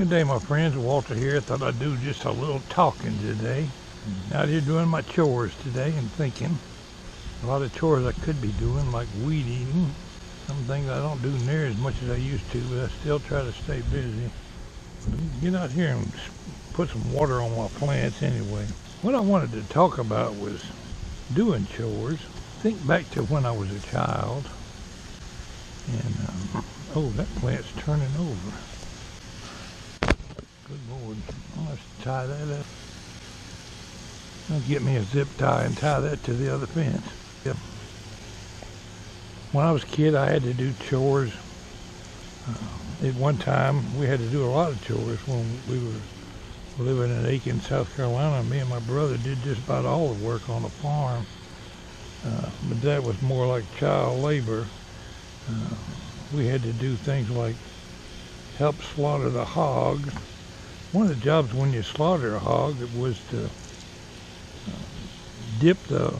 Good day, my friends. Walter here. Thought I'd do just a little talking today. Out here doing my chores today and thinking. A lot of chores I could be doing, like weed eating. Some things I don't do near as much as I used to, but I still try to stay busy. Get out here and put some water on my plants anyway. What I wanted to talk about was doing chores. Think back to when I was a child. And, oh, that plant's turning over. Good Lord. I'll have to tie that up. I'll get me a zip tie and tie that to the other fence. Yep. When I was a kid, I had to do chores. At one time, we had to do a lot of chores when we were living in Aiken, South Carolina. Me and my brother did just about all the work on the farm. But that was more like child labor. We had to do things like help slaughter the hogs. One of the jobs when you slaughter a hog was to dip the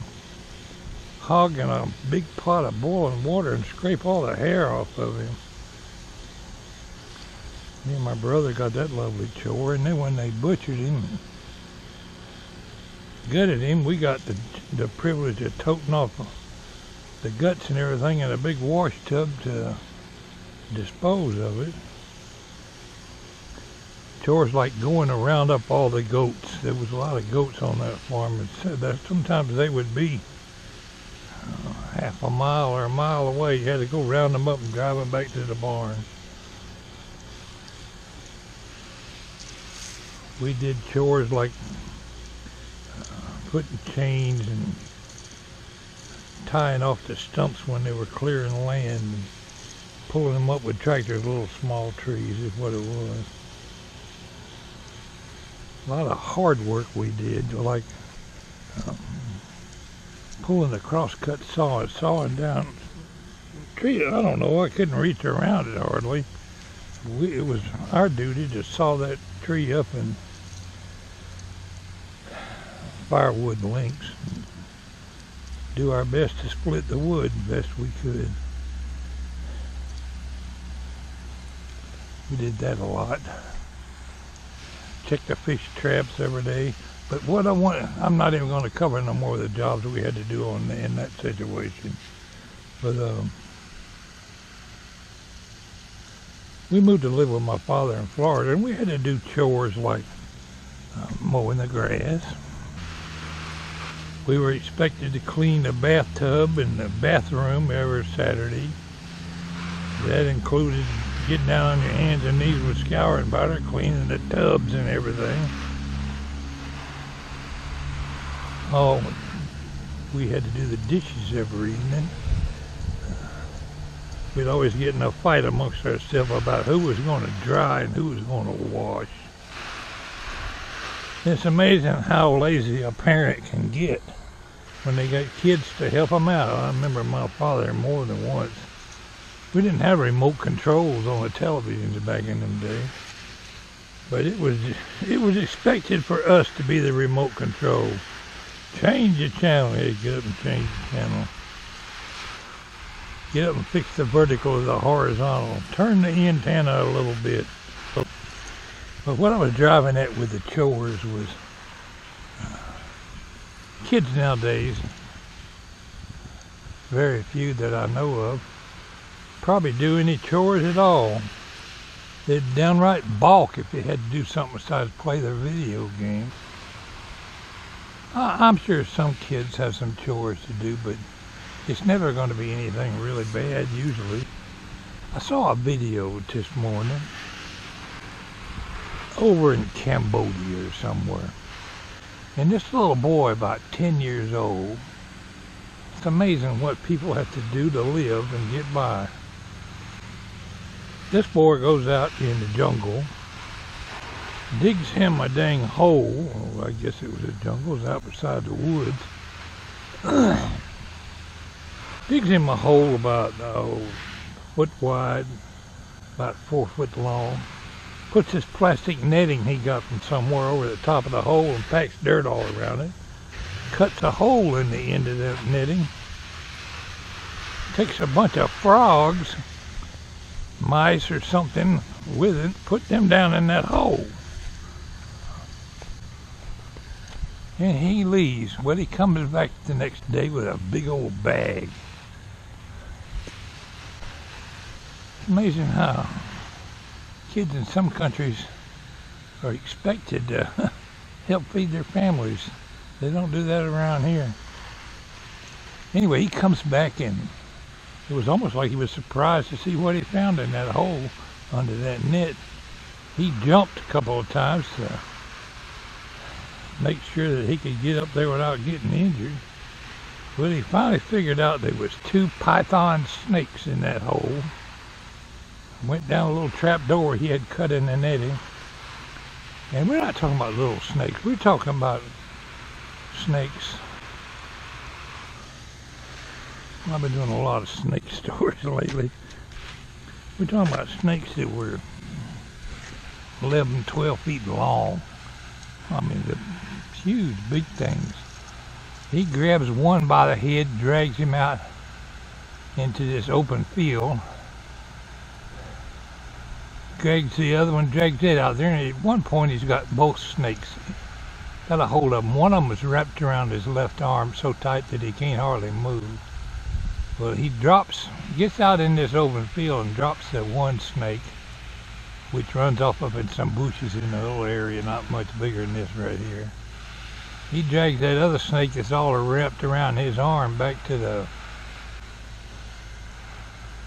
hog in a big pot of boiling water and scrape all the hair off of him. Me and my brother got that lovely chore, and then when they butchered him and gutted him, we got the privilege of toting off the guts and everything in a big wash tub to dispose of it. Chores like going to round up all the goats. There was a lot of goats on that farm, and said that sometimes they would be half a mile or a mile away. You had to go round them up and drive them back to the barn. We did chores like putting chains and tying off the stumps when they were clearing land, and pulling them up with tractors. Little small trees is what it was. A lot of hard work we did, like pulling the crosscut saw and sawing down tree. I don't know, I couldn't reach around it hardly. It was our duty to saw that tree up in firewood lengths. Do our best to split the wood best we could. We did that a lot. Check the fish traps every day. But what I'm not even going to cover no more of the jobs we had to do in that situation. But we moved to live with my father in Florida, and we had to do chores like mowing the grass. We were expected to clean the bathtub and the bathroom every Saturday. That included getting down on your hands and knees with scouring powder, cleaning the tubs and everything. Oh, we had to do the dishes every evening. We'd always get in a fight amongst ourselves about who was going to dry and who was going to wash. It's amazing how lazy a parent can get when they got kids to help them out. I remember my father more than once. We didn't have remote controls on the televisions back in them days, but it was expected for us to be the remote control. Change the channel. Yeah, get up and change the channel. Get up and fix the vertical or the horizontal. Turn the antenna a little bit. But what I was driving at with the chores was kids nowadays, very few that I know of, probably do any chores at all. They'd downright balk if they had to do something besides play their video game. I'm sure some kids have some chores to do, but it's never going to be anything really bad usually. I saw a video this morning over in Cambodia or somewhere, and this little boy, about 10 years old, it's amazing what people have to do to live and get by. This boy goes out in the jungle, digs him a dang hole, or I guess it was a jungle, it was out beside the woods, digs him a hole about a foot wide, about 4 foot long, puts this plastic netting he got from somewhere over the top of the hole and packs dirt all around it, cuts a hole in the end of that netting, takes a bunch of frogs mice or something with it, put them down in that hole. And he leaves. Well, he comes back the next day with a big old bag. It's amazing how kids in some countries are expected to help feed their families. They don't do that around here. Anyway, he comes back and it was almost like he was surprised to see what he found in that hole under that net. He jumped a couple of times to make sure that he could get up there without getting injured. Well, he finally figured out there was 2 python snakes in that hole. Went down a little trap door he had cut in the netting. And we're not talking about little snakes. We're talking about snakes. I've been doing a lot of snake stories lately. We're talking about snakes that were 11, 12 feet long. I mean, the huge, big things. He grabs one by the head, drags him out into this open field. Drags the other one, drags it out there, and at one point he's got both snakes. Got a hold of them. One of them was wrapped around his left arm so tight that he can't hardly move. Well, he gets out in this open field and drops that one snake, which runs off up in some bushes in a little area not much bigger than this right here. He drags that other snake that's all wrapped around his arm back to the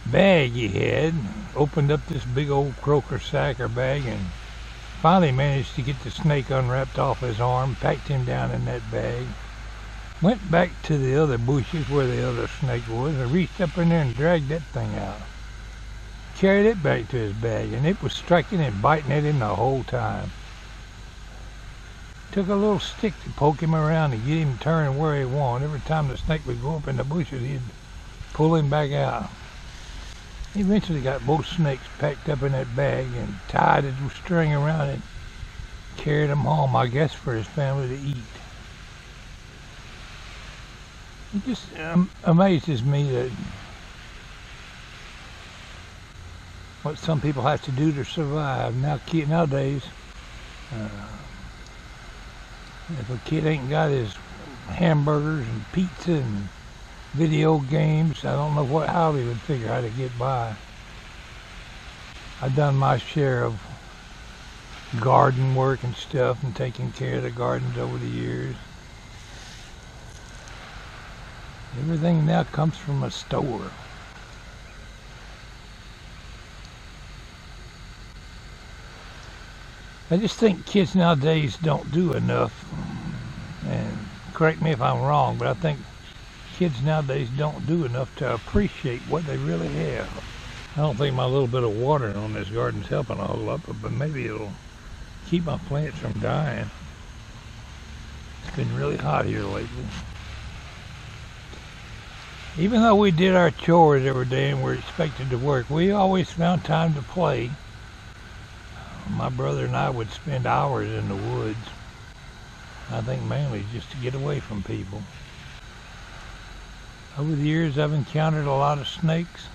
bag he had, opened up this big old croaker sack or bag, and finally managed to get the snake unwrapped off his arm, packed him down in that bag, went back to the other bushes where the other snake was, and reached up in there and dragged that thing out. Carried it back to his bag, and it was striking and biting at him the whole time. Took a little stick to poke him around and get him turning where he wanted. Every time the snake would go up in the bushes, he'd pull him back out. He eventually got both snakes packed up in that bag and tied a string around it, carried them home, I guess, for his family to eat. It just amazes me that what some people have to do to survive. Nowadays, if a kid ain't got his hamburgers and pizza and video games, I don't know how he would figure how to get by. I've done my share of garden work and stuff and taking care of the gardens over the years. Everything now comes from a store. I just think kids nowadays don't do enough, and correct me if I'm wrong, but I think kids nowadays don't do enough to appreciate what they really have. I don't think my little bit of watering on this garden's helping a whole lot, but maybe it'll keep my plants from dying. It's been really hot here lately. Even though we did our chores every day and were expected to work, we always found time to play. My brother and I would spend hours in the woods. I think mainly just to get away from people. Over the years, I've encountered a lot of snakes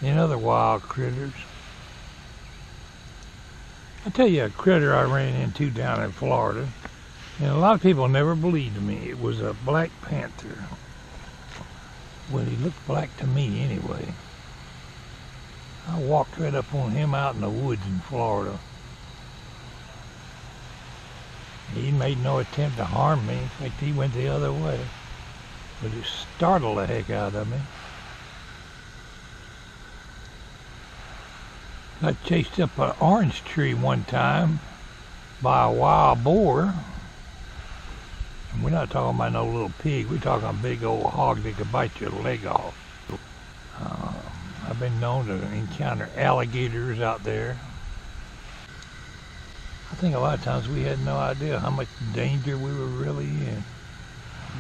and other wild critters. I'll tell you a critter I ran into down in Florida, and a lot of people never believed me. It was a black panther. Well, he looked black to me anyway. I walked right up on him out in the woods in Florida. He made no attempt to harm me. In fact, he went the other way. But it startled the heck out of me. Got chased up an orange tree one time by a wild boar. And we're not talking about no little pig. We're talking a big old hog that could bite your leg off. I've been known to encounter alligators out there. I think a lot of times we had no idea how much danger we were really in.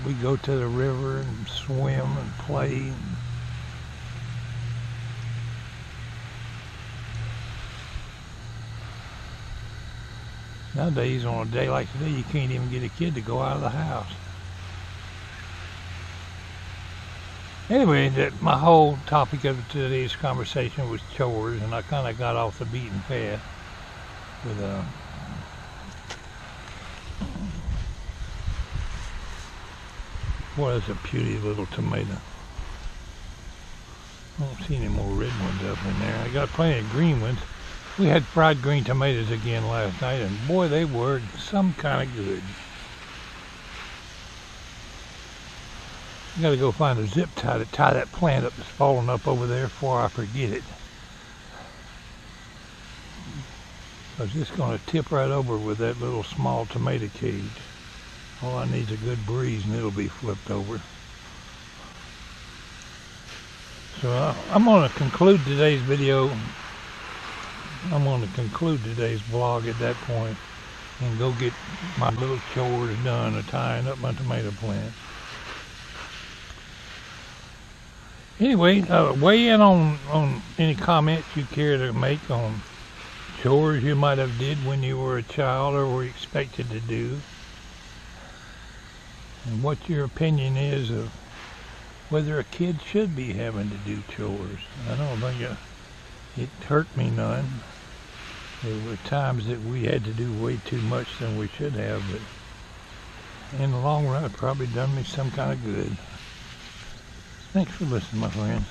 We'd go to the river and swim and play. Nowadays, on a day like today, you can't even get a kid to go out of the house. Anyway, my whole topic of today's conversation was chores, and I kind of got off the beaten path with what is a puny little tomato. I don't see any more red ones up in there. I got plenty of green ones. We had fried green tomatoes again last night, and boy, they were some kind of good. I gotta go find a zip tie to tie that plant up that's falling up over there before I forget it. I was just gonna tip right over with that little small tomato cage. All I need is a good breeze and it'll be flipped over. So I'm gonna conclude today's video. I'm gonna conclude today's vlog at that point and go get my little chores done of tying up my tomato plant. Anyway, weigh in on any comments you care to make on chores you might have did when you were a child or were expected to do, and what your opinion is of whether a kid should be having to do chores. I don't think it hurt me none. There were times that we had to do way too much than we should have, but in the long run it probably done me some kind of good. Thanks for listening, my friends.